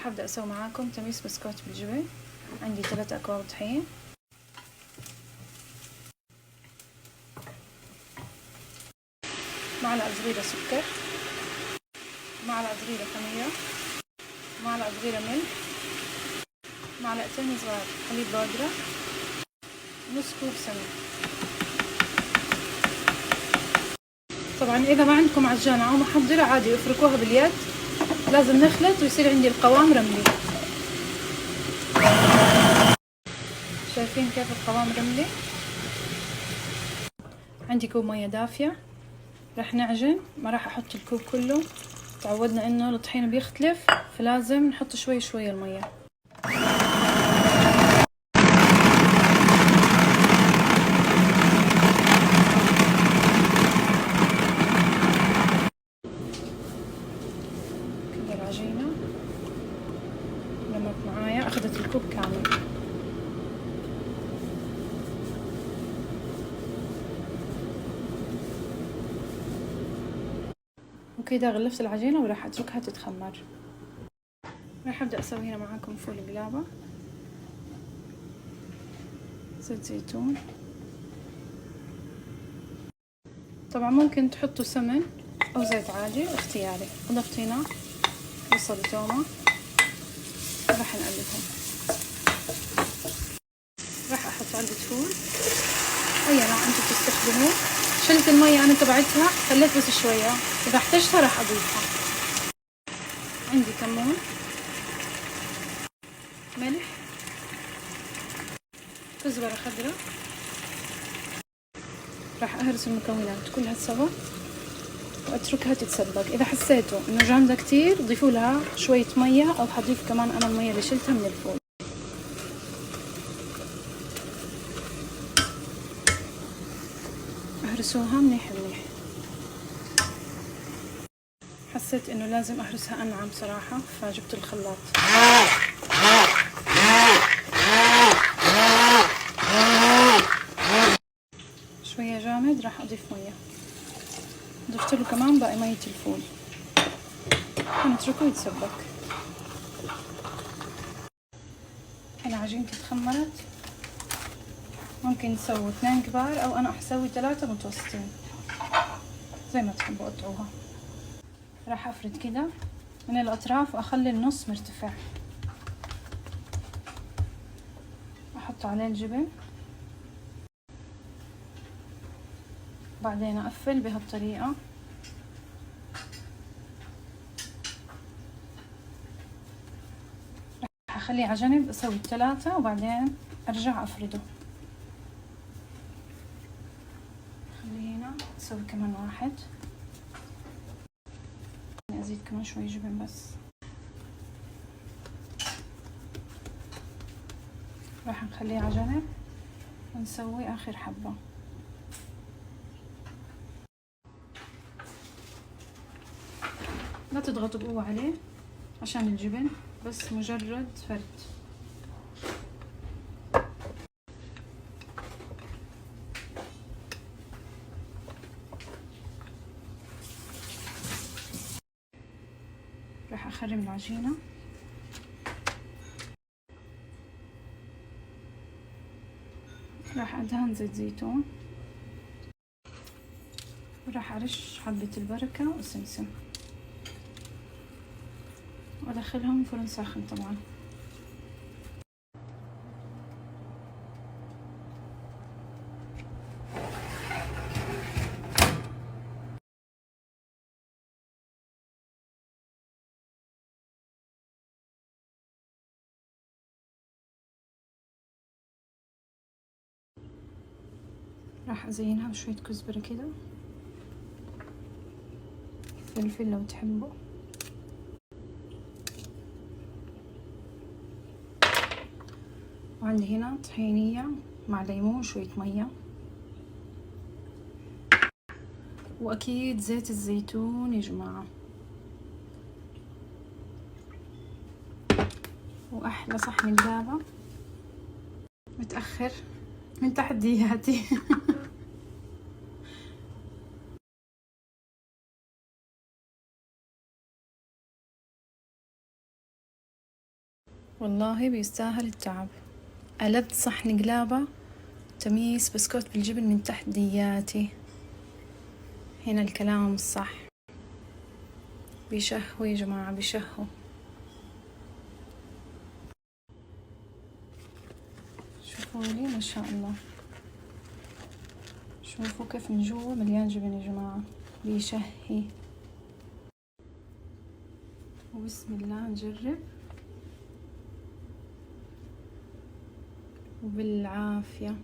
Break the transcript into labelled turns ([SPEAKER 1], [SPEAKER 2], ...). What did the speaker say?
[SPEAKER 1] راح ابدأ اسوي معاكم تميس بسكوت بالجبن. عندي 3 اكواب طحين، معلقة صغيرة سكر، معلقة صغيرة خميرة، معلقة صغيرة ملح، معلقتين صغار حليب بودرة، نص كوب سمن. طبعا اذا ما عندكم عجانة او محضرة عادي افركوها باليد، لازم نخلط ويصير عندي القوام رملي. شايفين كيف القوام رملي؟ عندي كوب مية دافية، راح نعجن، ما راح احط الكوب كله، تعودنا انه الطحين بيختلف فلازم نحط شوي شوي المية. كده العجينة لمت معايا، اخذت الكوب كامل. وكده غلفت العجينة وراح اتركها تتخمر. راح ابدأ اسوي هنا معاكم فول قلابة، زيت زيتون، طبعا ممكن تحطوا سمن او زيت عادي اختياري. اضفت هنا بصل وتومة، راح نقلبهم. راح احط علبة فول اي نوع انتم بتستخدموه. شلت المية انا تبعتها، خليت بس شوية، اذا احتجتها راح اضيفها. عندي كمون، ملح، كزبرة خضراء. راح اهرس المكونات كلها سوا واتركها تتسبك. اذا حسيتوا انه جامدة كتير ضيفوا لها شوية مية، او حضيف كمان انا المية اللي شلتها من الفول. اهرسوها منيح منيح. حسيت انه لازم اهرسها انعم صراحة، فجبت الخلاط. شوية جامد، راح اضيف مية. ضفت له كمان باقي مية الفول، هنتركه يتسبك. هنا عجينتي تخمرت، ممكن تسووا 2 كبار او انا احسوي 3 متوسطين زي ما تحبوا قطعوها. راح افرد كده من الاطراف واخلي النص مرتفع. احط عليه الجبن، بعدين اقفل بهالطريقة. راح اخليه على جنب، اسوي 3 وبعدين ارجع افرده. خليه هنا، اسوي كمان 1، ازيد كمان شوي جبن بس. راح نخليه على جنب ونسوي اخر حبة. لا تضغطوا بقوة عليه عشان الجبن، بس مجرد فرد. راح اخرم العجينة، راح ادهن زيت زيتون، وراح ارش حبة البركة وسمسم، وادخلهم فرن ساخن طبعا. راح ازينها بشوية كزبرة كده، فلفل لو تحبوا، وعندي هنا طحينية مع ليمون وشوية مية، واكيد زيت الزيتون يا جماعة، واحلى صحن قلابة متأخر من تحدياتي. والله بيستاهل التعب. ألذ صحن قلابة، تميس بسكوت بالجبن من تحت دياتي. هنا الكلام الصح. بيشهوا يا جماعة، بيشهوا. شوفوا لي ما شاء الله، شوفوا كيف من جوا مليان جبن يا جماعة، بيشهي. وبسم الله نجرب، وبالعافية.